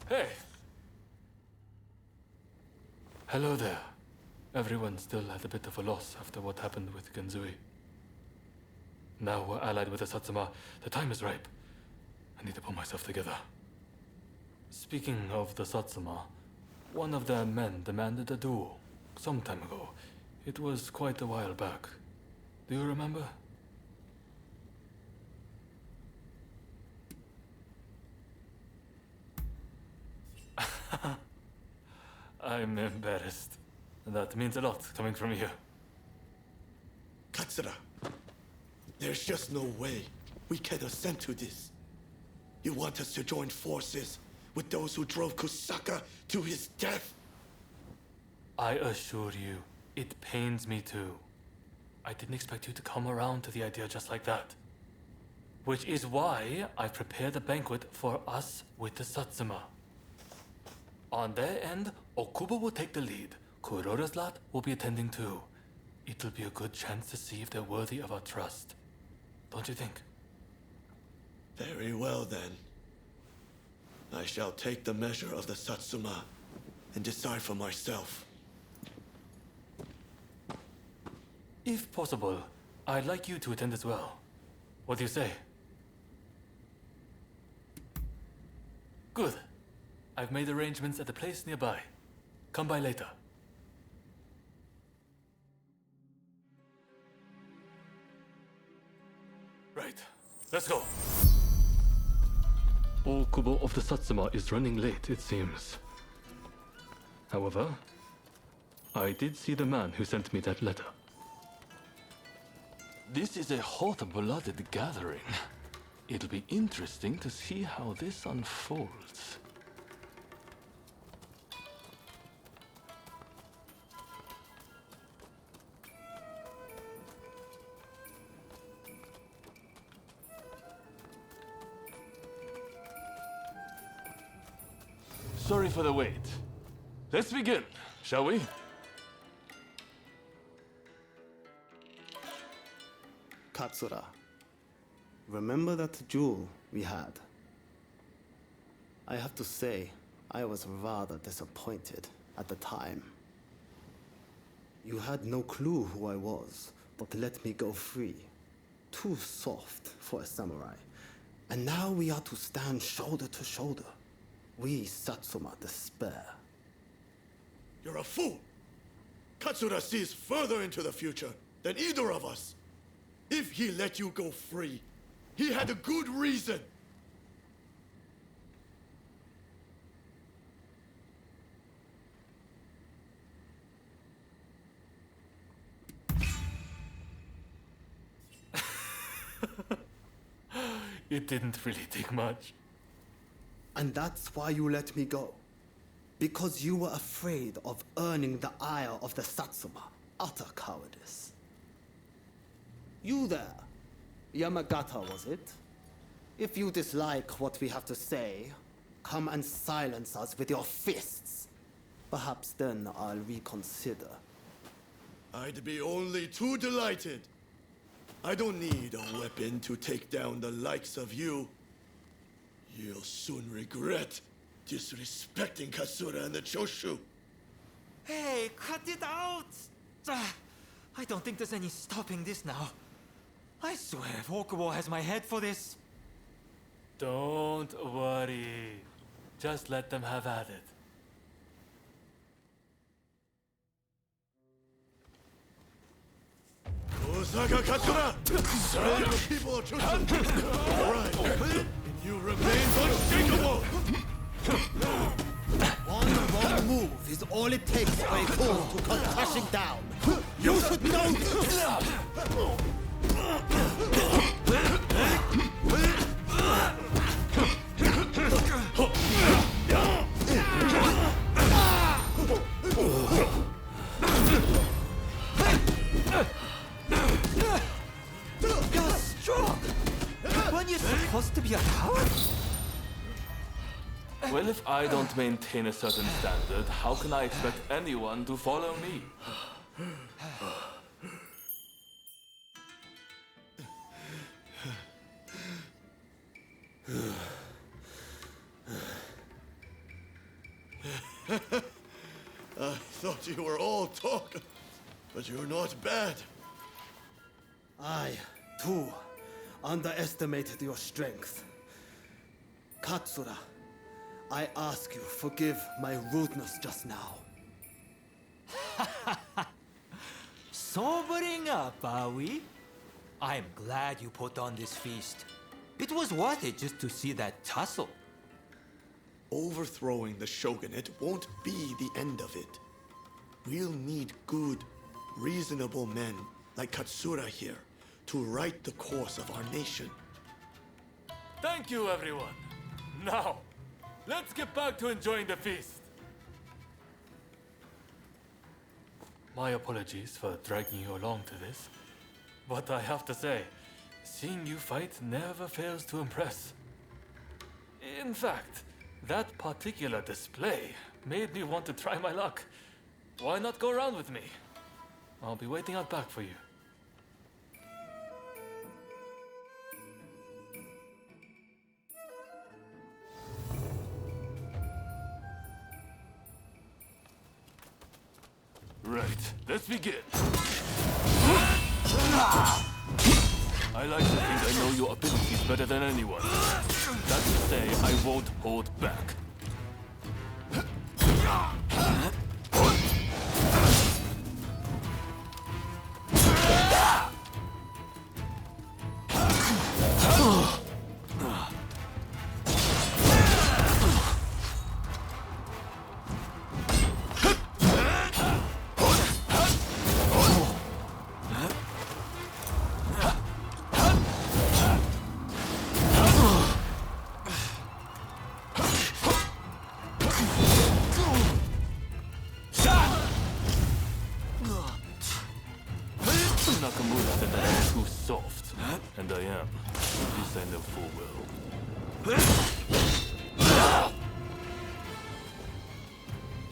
Hey! Hello there. Everyone's still at a bit of a loss after what happened with Genzui. Now we're allied with the Satsuma. The time is ripe. I need to pull myself together. Speaking of the Satsuma, one of their men demanded a duel some time ago. It was quite a while back. Do you remember? I'm embarrassed. That means a lot coming from you. Katsura, there's just no way we can assent to this. You want us to join forces with those who drove Kusaka to his death? I assure you, it pains me too. I didn't expect you to come around to the idea just like that. Which is why I've prepared a banquet for us with the Satsuma. On their end, Okubo will take the lead. Kurora's lot will be attending too. It'll be a good chance to see if they're worthy of our trust. Don't you think? Very well then. I shall take the measure of the Satsuma and decide for myself. If possible, I'd like you to attend as well. What do you say? Good. I've made arrangements at a place nearby. Come by later. Right. Let's go. Okubo of the Satsuma is running late, it seems. However, I did see the man who sent me that letter. This is a hot-blooded gathering. It'll be interesting to see how this unfolds. Sorry for the wait. Let's begin, shall we? Katsura, remember that duel we had? I have to say, I was rather disappointed at the time. You had no clue who I was, but let me go free. Too soft for a samurai. And now we are to stand shoulder to shoulder. We Satsuma despair. You're a fool! Katsura sees further into the future than either of us. If he let you go free, he had a good reason. It didn't really take much. And that's why you let me go. Because you were afraid of earning the ire of the Satsuma. Utter cowardice. You there, Yamagata, was it? If you dislike what we have to say, come and silence us with your fists. Perhaps then I'll reconsider. I'd be only too delighted. I don't need a weapon to take down the likes of you. You'll soon regret disrespecting Katsura and the Choshu. Hey, cut it out! I don't think there's any stopping this now. I swear, if Okubo has my head for this... Don't worry. Just let them have at it. Osaka Katsura! People Alright, you remain unshakable! One wrong move is all it takes for a fool to come crashing down. You should know this! You're strong! Weren't you supposed to be a coward? Well, if I don't maintain a certain standard, how can I expect anyone to follow me? I thought you were all talk, but you're not bad. I, too, underestimated your strength. Katsura, I ask you, forgive my rudeness just now. Sobering up, are we? I'm glad you put on this feast. It was worth it just to see that tussle. Overthrowing the shogunate won't be the end of it. We'll need good, reasonable men like Katsura here to right the course of our nation. Thank you, everyone. Now, let's get back to enjoying the feast. My apologies for dragging you along to this, but I have to say, seeing you fight never fails to impress. In fact, that particular display made me want to try my luck. Why not go around with me? I'll be waiting out back for you. Right, let's begin. I like to think I know your abilities better than anyone. That's to say, I won't hold back. Nakamura said that I'm too soft, and I am. This I know full well.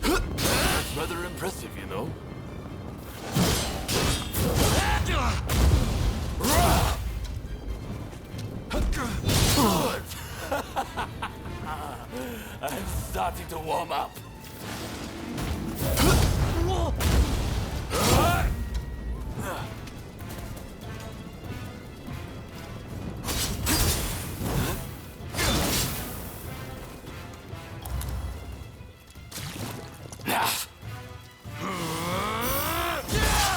That's rather impressive, you know? I'm starting to warm up.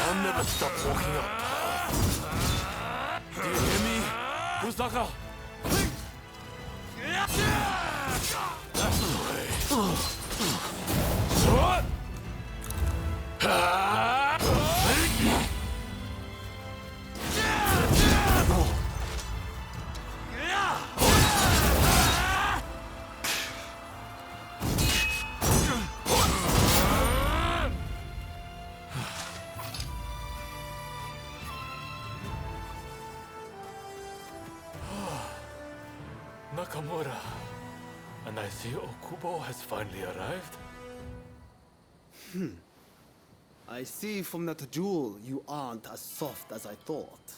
I'll never stop walking up. Do you hear me, Kusaka? That's the way. Nakamura, and I see Okubo has finally arrived. I see from that jewel you aren't as soft as I thought.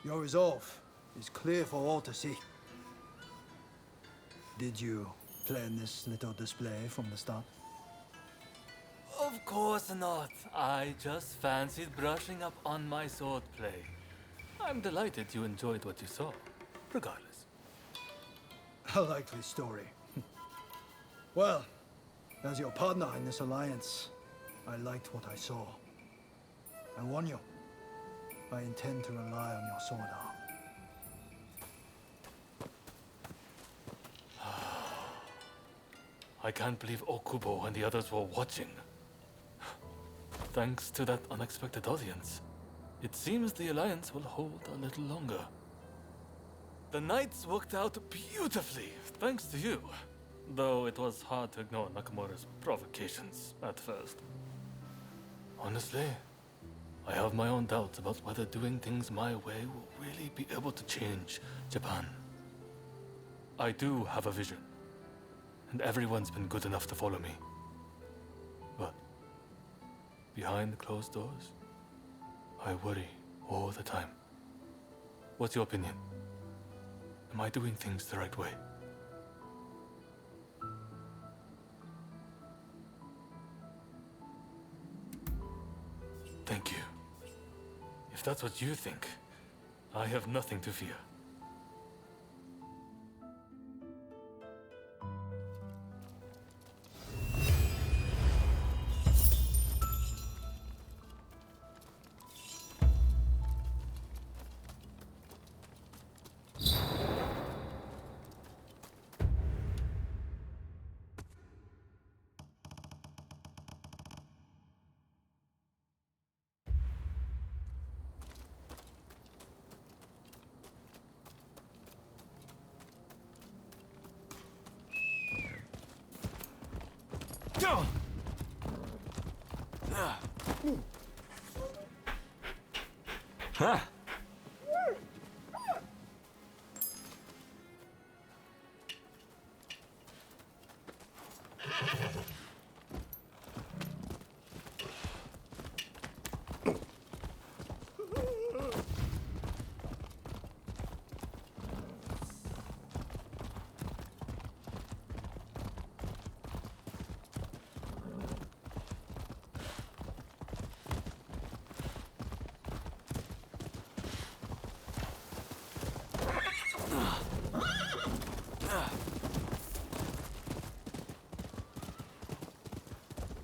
Your resolve is clear for all to see. Did you plan this little display from the start? Of course not. I just fancied brushing up on my swordplay. I'm delighted you enjoyed what you saw, regardless. A likely story. Well, as your partner in this alliance, I liked what I saw. I warn you, I intend to rely on your sword arm. I can't believe Okubo and the others were watching. Thanks to that unexpected audience, it seems the alliance will hold a little longer. The nights worked out beautifully, thanks to you. Though it was hard to ignore Nakamura's provocations at first. Honestly, I have my own doubts about whether doing things my way will really be able to change Japan. I do have a vision, and everyone's been good enough to follow me. But behind closed doors, I worry all the time. What's your opinion? Am I doing things the right way? Thank you. If that's what you think, I have nothing to fear. Huh?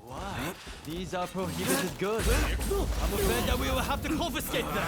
Why? These are prohibited goods. I'm afraid that we will have to confiscate them.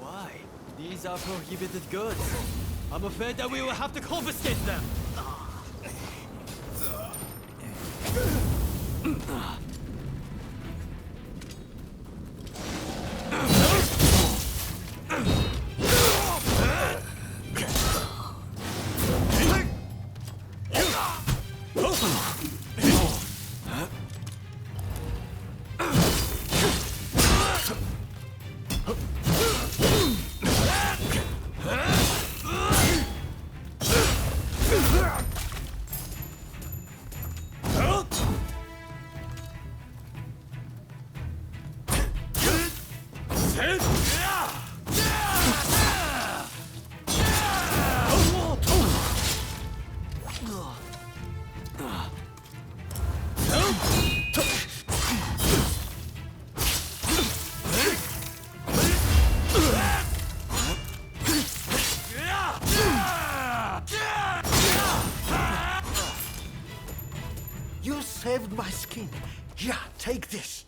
Why? These are prohibited goods. I'm afraid that we will have to confiscate them. You saved my skin. Yeah, take this.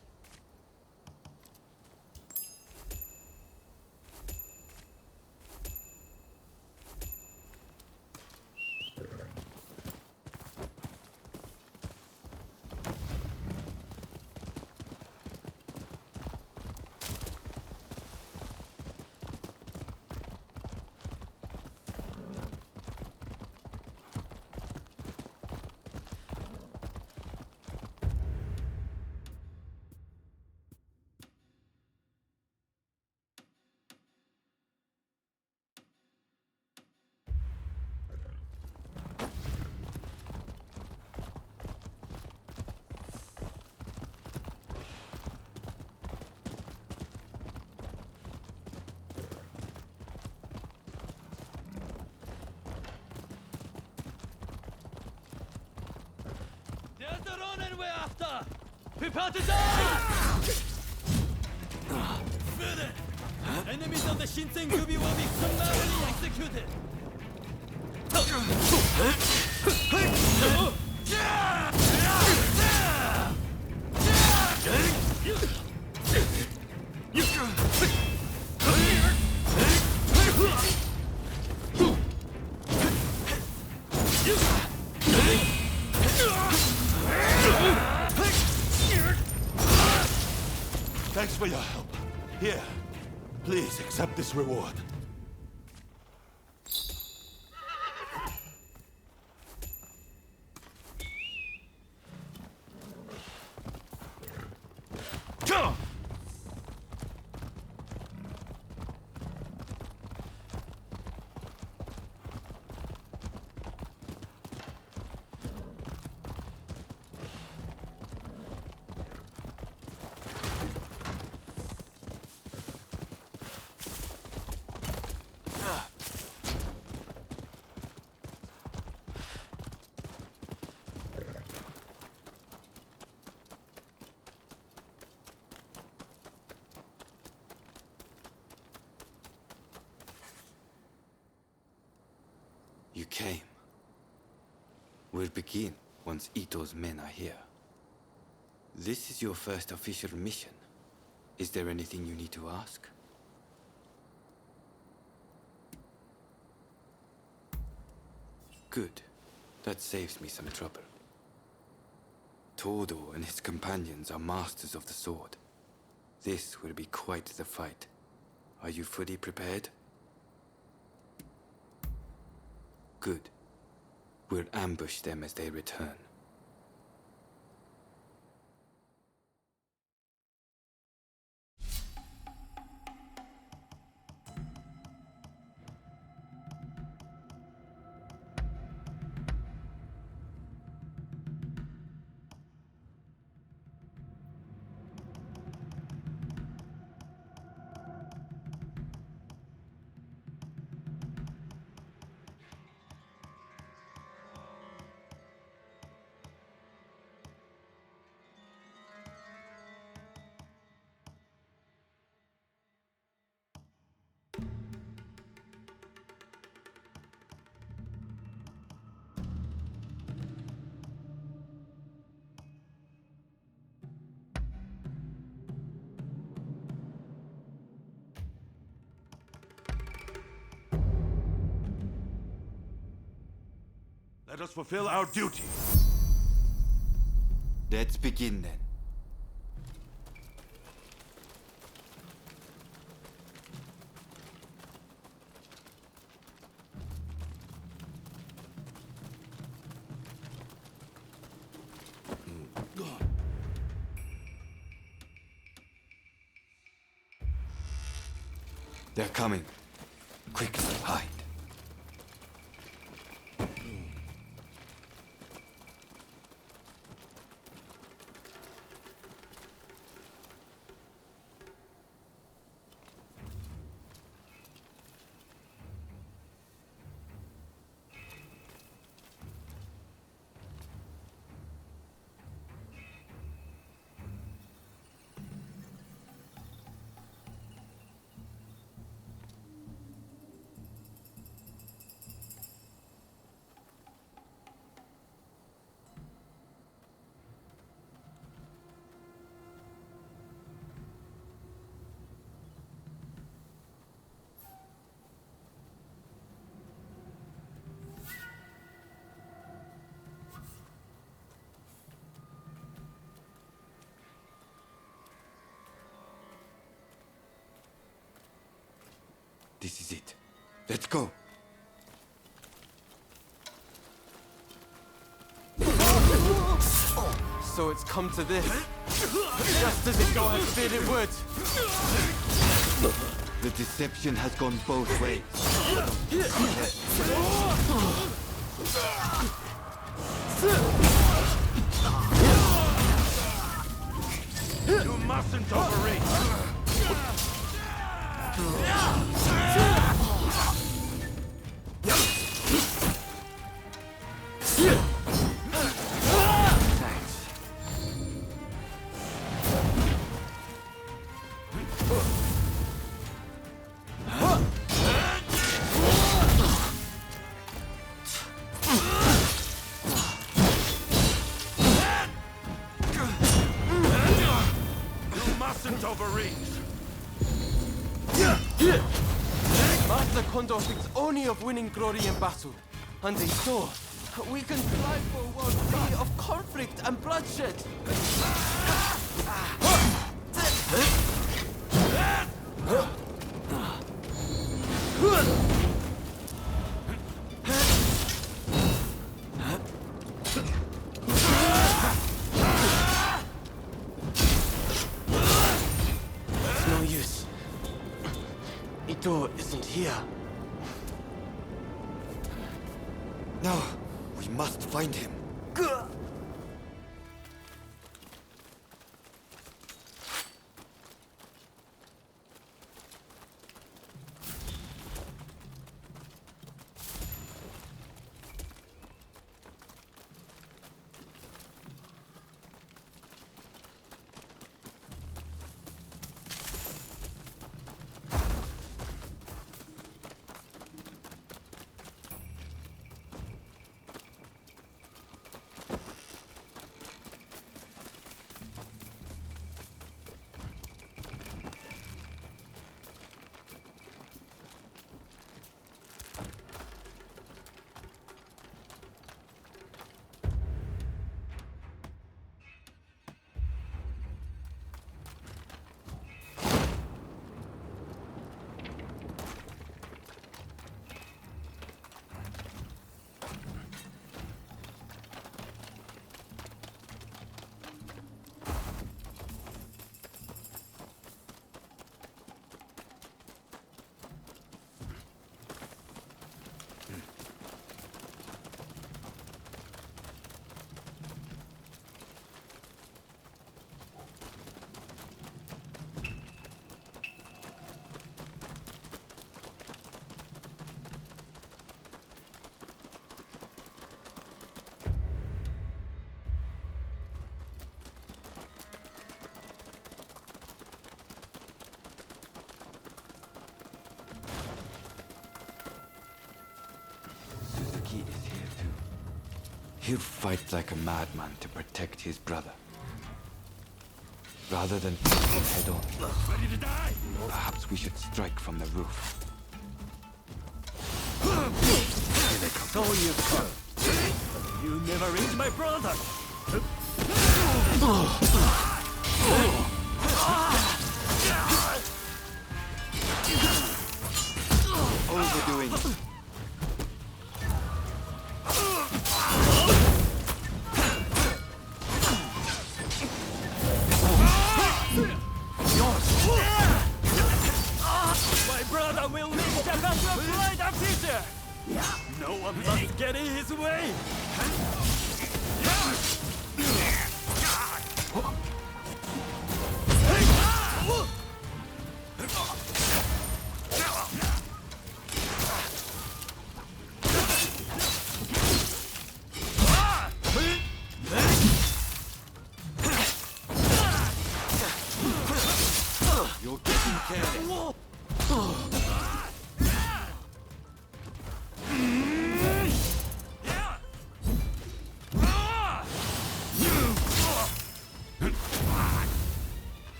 not the Ronin we're after! Prepare to die! Further! Enemies of the Shinsenkubi will be summarily executed! Thanks for your help. Here, please accept this reward. You came. We'll begin once Ito's men are here. This is your first official mission. Is there anything you need to ask? Good. That saves me some trouble. Todo and his companions are masters of the sword. This will be quite the fight. Are you fully prepared? Good. We'll ambush them as they return. Let us fulfill our duty. Let's begin then. They're coming. Quick, hide. This is it. Let's go. So it's come to this. Just as Ito had feared it would. The deception has gone both ways. You mustn't overreach. Thanks. Master Condor thinks only of winning glory in battle. And they saw we can strive for a world free of conflict and bloodshed. It's no use. Ito isn't here. No, we must find him. Suzuki is here too. He'll fight like a madman to protect his brother. Rather than face him head on. Ready to die? Perhaps we should strike from the roof. Here they come. So you come. You never reach my brother. Overdoing it. My brother will lead Japan to a brighter future. No one must get in his way. You're getting careless.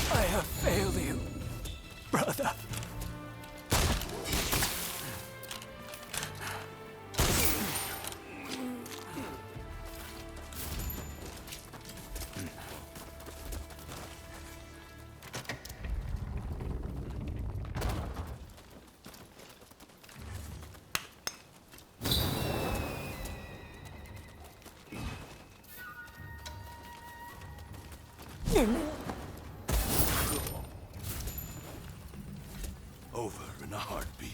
I have failed you, brother. Over in a heartbeat.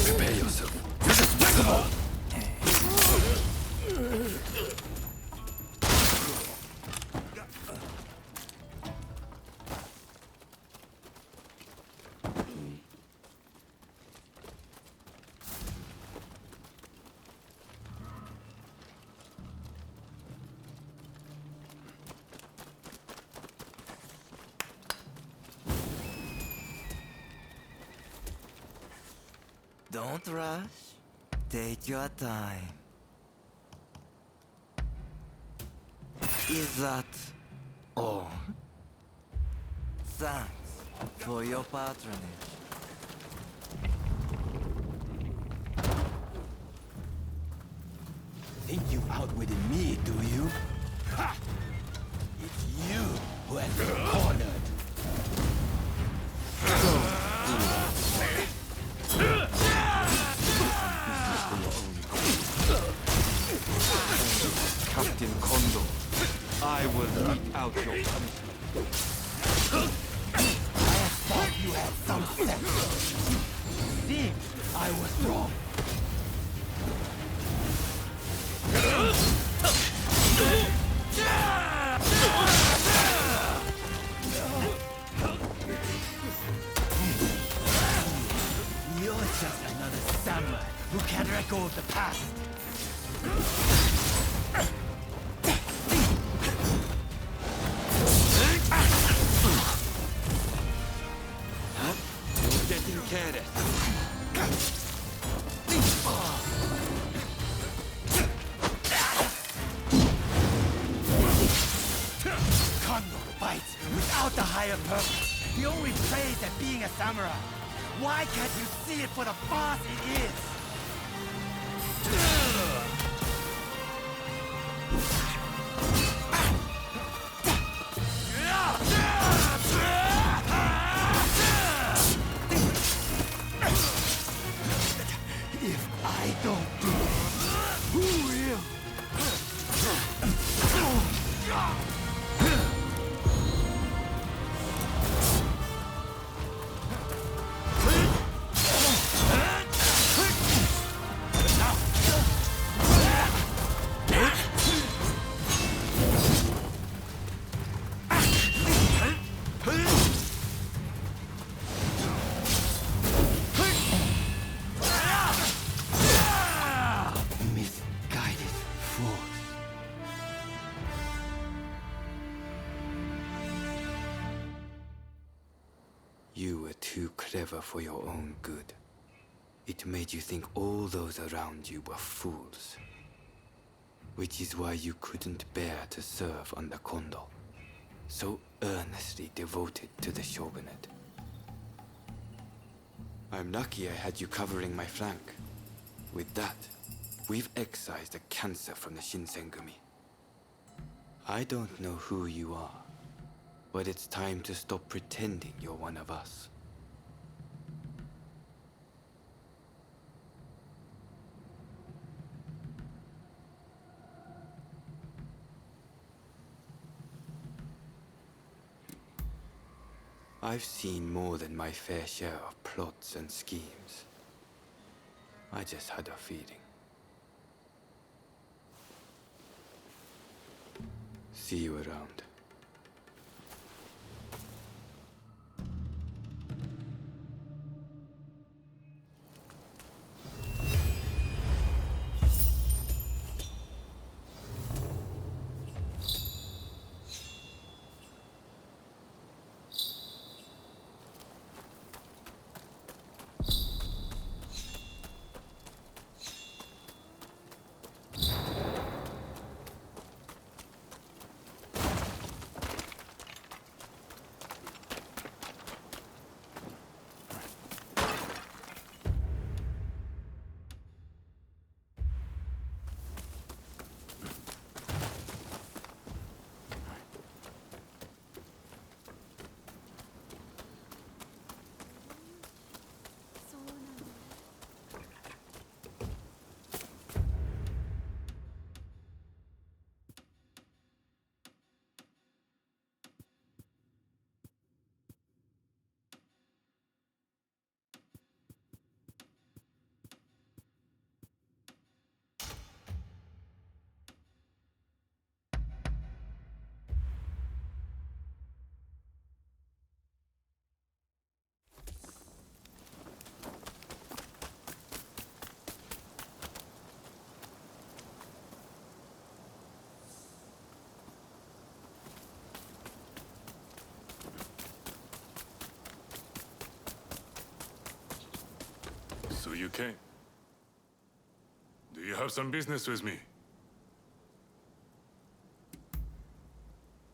Prepare yourself. Don't rush. Take your time. Is that all? Thanks for your patronage. Think you've outwitted me, do you? Ha! It's you who has been cornered. Captain Kondo, I will mete out your punishment. I thought you had some sense. See, I was wrong. You're just another samurai who can't let go of the past. You're getting careless. Kondo bites without the higher purpose. He only prays at being a samurai. Why can't you see it for the farce it is? If I don't do it, who will? Misguided fools. You were too clever for your own good. It made you think all those around you were fools. Which is why you couldn't bear to serve under Kondo, so earnestly devoted to the shogunate. I'm lucky I had you covering my flank. With that, we've excised a cancer from the Shinsengumi. I don't know who you are, but it's time to stop pretending you're one of us. I've seen more than my fair share of plots and schemes. I just had a feeling. See you around. you came. Do you have some business with me?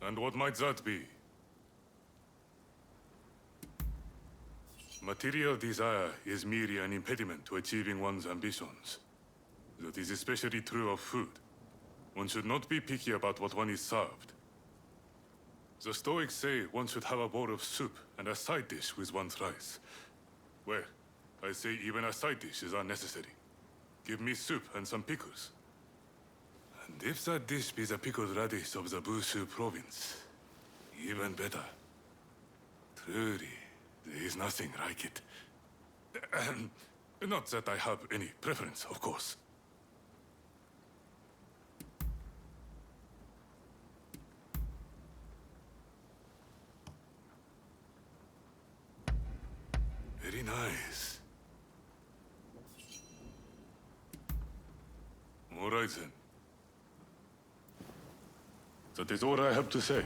And what might that be? Material desire is merely an impediment to achieving one's ambitions. That is especially true of food. One should not be picky about what one is served. The Stoics say one should have a bowl of soup and a side dish with one's rice. Well, I say even a side dish is unnecessary. Give me soup and some pickles. And if that dish be the pickled radish of the Bushu province, even better. Truly, there is nothing like it. Not that I have any preference, of course. Very nice. All right then. That is all I have to say.